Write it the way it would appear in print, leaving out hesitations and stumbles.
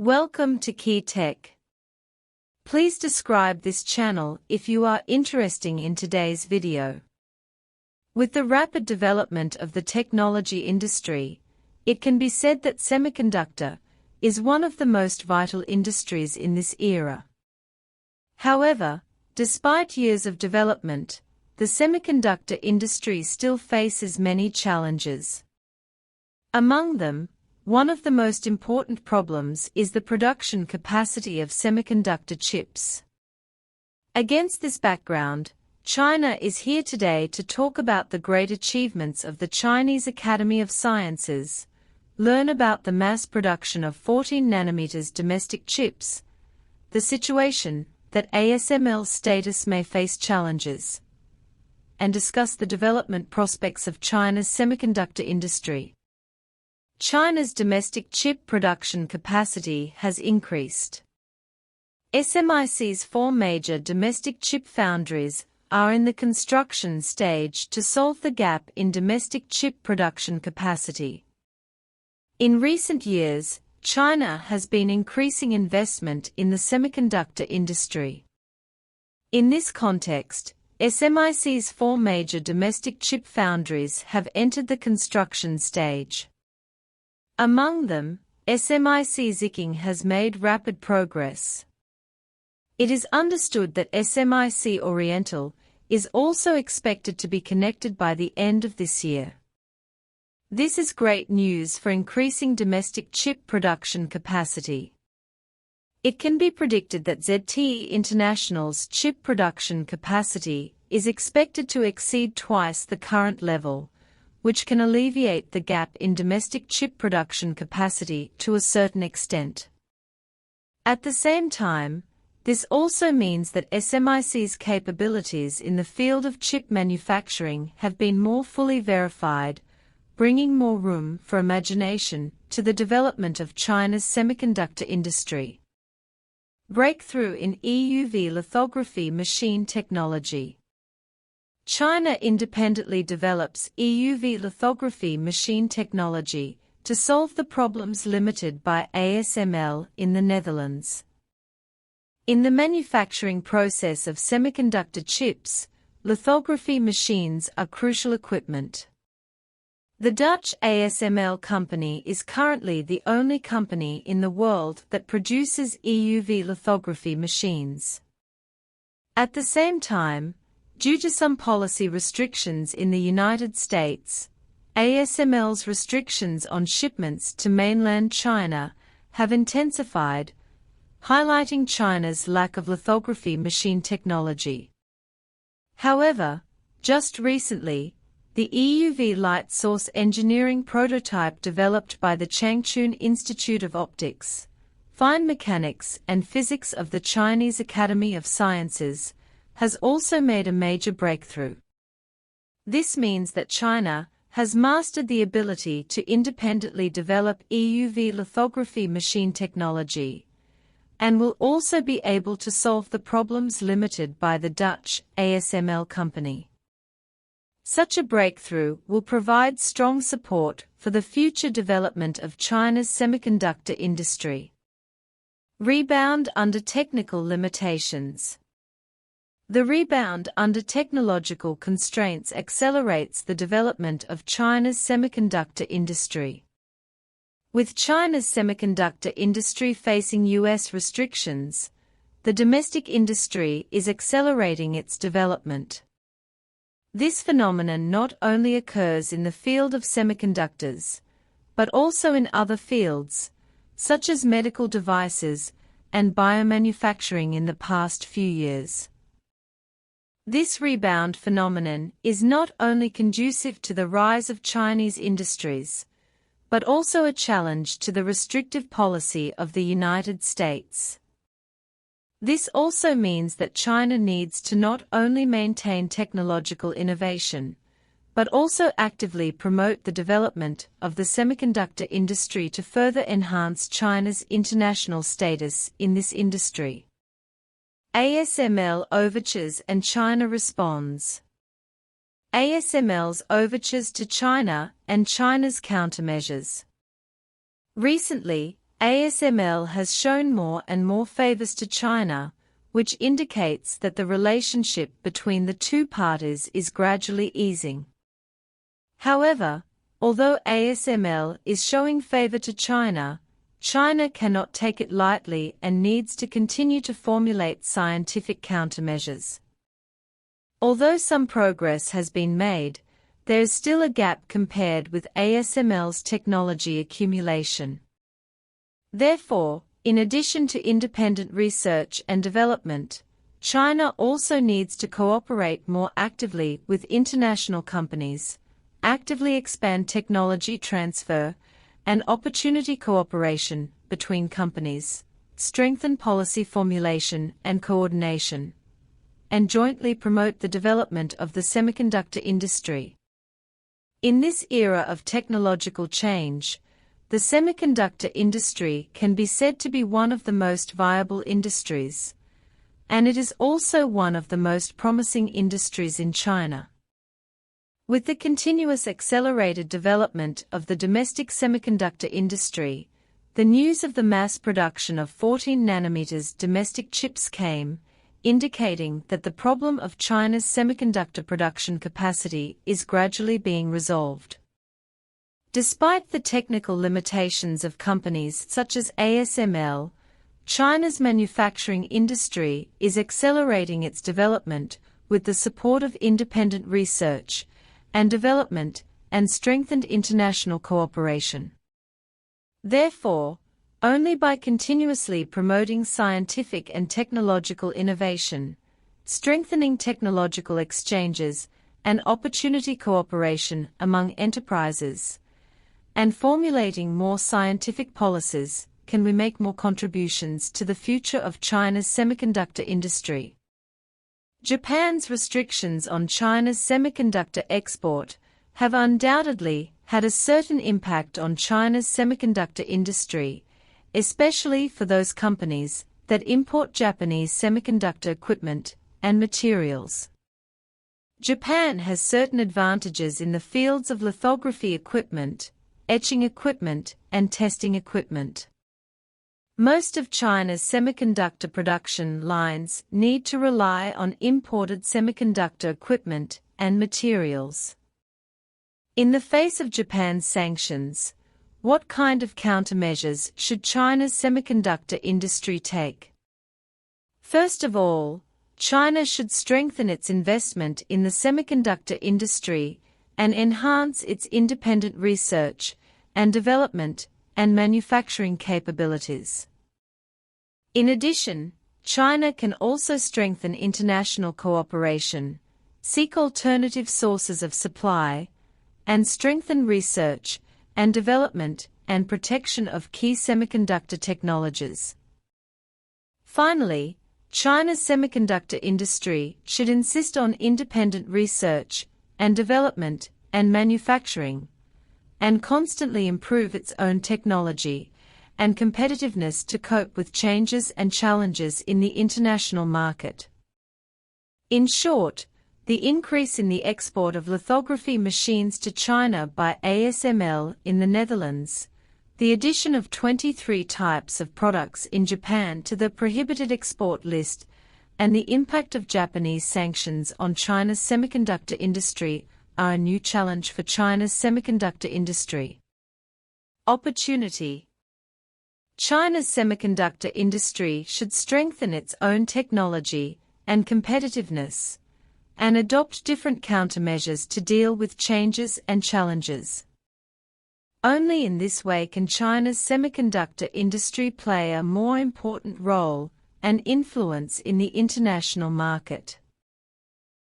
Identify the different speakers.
Speaker 1: Welcome to Key Tech. Please describe this channel if you are interested in today's video. With the rapid development of the technology industry, it can be said that semiconductor is one of the most vital industries in this era. However, despite years of development, the semiconductor industry still faces many challenges. Among them, one of the most important problems is the production capacity of semiconductor chips. Against this background, China is here today to talk about the great achievements of the Chinese Academy of Sciences, learn about the mass production of 14 nanometers domestic chips, the situation that ASML status may face challenges, and discuss the development prospects of China's semiconductor industry. China's domestic chip production capacity has increased. SMIC's 4 major domestic chip foundries are in the construction stage to solve the gap in domestic chip production capacity. In recent years, China has been increasing investment in the semiconductor industry. In this context, SMIC's 4 major domestic chip foundries have entered the construction stage. Among them, SMIC Ziking has made rapid progress. It is understood that SMIC Oriental is also expected to be connected by the end of this year. This is great news for increasing domestic chip production capacity. It can be predicted that ZTE International's chip production capacity is expected to exceed twice the current level, which can alleviate the gap in domestic chip production capacity to a certain extent. At the same time, this also means that SMIC's capabilities in the field of chip manufacturing have been more fully verified, bringing more room for imagination to the development of China's semiconductor industry. Breakthrough in EUV lithography machine technology. China independently develops EUV lithography machine technology to solve the problems limited by ASML in the Netherlands. In the manufacturing process of semiconductor chips, lithography machines are crucial equipment. The Dutch ASML company is currently the only company in the world that produces EUV lithography machines. At the same time, due to some policy restrictions in the United States, ASML's restrictions on shipments to mainland China have intensified, highlighting China's lack of lithography machine technology. However, just recently, the EUV light source engineering prototype developed by the Changchun Institute of Optics, Fine Mechanics and Physics of the Chinese Academy of Sciences has also made a major breakthrough. This means that China has mastered the ability to independently develop EUV lithography machine technology, and will also be able to solve the problems limited by the Dutch ASML company. Such a breakthrough will provide strong support for the future development of China's semiconductor industry. Rebound under technical limitations. The rebound under technological constraints accelerates the development of China's semiconductor industry. With China's semiconductor industry facing US restrictions, the domestic industry is accelerating its development. This phenomenon not only occurs in the field of semiconductors, but also in other fields, such as medical devices and biomanufacturing in the past few years. This rebound phenomenon is not only conducive to the rise of Chinese industries, but also a challenge to the restrictive policy of the United States. This also means that China needs to not only maintain technological innovation, but also actively promote the development of the semiconductor industry to further enhance China's international status in this industry. ASML overtures and China responds. ASML's overtures to China and China's countermeasures. Recently, ASML has shown more and more favors to China, which indicates that the relationship between the two parties is gradually easing. However, although ASML is showing favor to China, China cannot take it lightly and needs to continue to formulate scientific countermeasures. Although some progress has been made, there is still a gap compared with ASML's technology accumulation. Therefore, in addition to independent research and development, China also needs to cooperate more actively with international companies, actively expand technology transfer and opportunity cooperation between companies, strengthen policy formulation and coordination, and jointly promote the development of the semiconductor industry. In this era of technological change, the semiconductor industry can be said to be one of the most viable industries, and it is also one of the most promising industries in China. With the continuous accelerated development of the domestic semiconductor industry, the news of the mass production of 14 nanometers domestic chips came, indicating that the problem of China's semiconductor production capacity is gradually being resolved. Despite the technical limitations of companies such as ASML, China's manufacturing industry is accelerating its development with the support of independent research and development and strengthened international cooperation. Therefore, only by continuously promoting scientific and technological innovation, strengthening technological exchanges and opportunity cooperation among enterprises, and formulating more scientific policies, can we make more contributions to the future of China's semiconductor industry. Japan's restrictions on China's semiconductor export have undoubtedly had a certain impact on China's semiconductor industry, especially for those companies that import Japanese semiconductor equipment and materials. Japan has certain advantages in the fields of lithography equipment, etching equipment, and testing equipment. Most of China's semiconductor production lines need to rely on imported semiconductor equipment and materials. In the face of Japan's sanctions, what kind of countermeasures should China's semiconductor industry take? First of all, China should strengthen its investment in the semiconductor industry and enhance its independent research and development and manufacturing capabilities. In addition, China can also strengthen international cooperation, seek alternative sources of supply, and strengthen research and development and protection of key semiconductor technologies. Finally, China's semiconductor industry should insist on independent research and development and manufacturing, and constantly improve its own technology and competitiveness to cope with changes and challenges in the international market. In short, the increase in the export of lithography machines to China by ASML in the Netherlands, the addition of 23 types of products in Japan to the prohibited export list, and the impact of Japanese sanctions on China's semiconductor industry are a new challenge for China's semiconductor industry. Opportunity. China's semiconductor industry should strengthen its own technology and competitiveness, and adopt different countermeasures to deal with changes and challenges. Only in this way can China's semiconductor industry play a more important role and influence in the international market.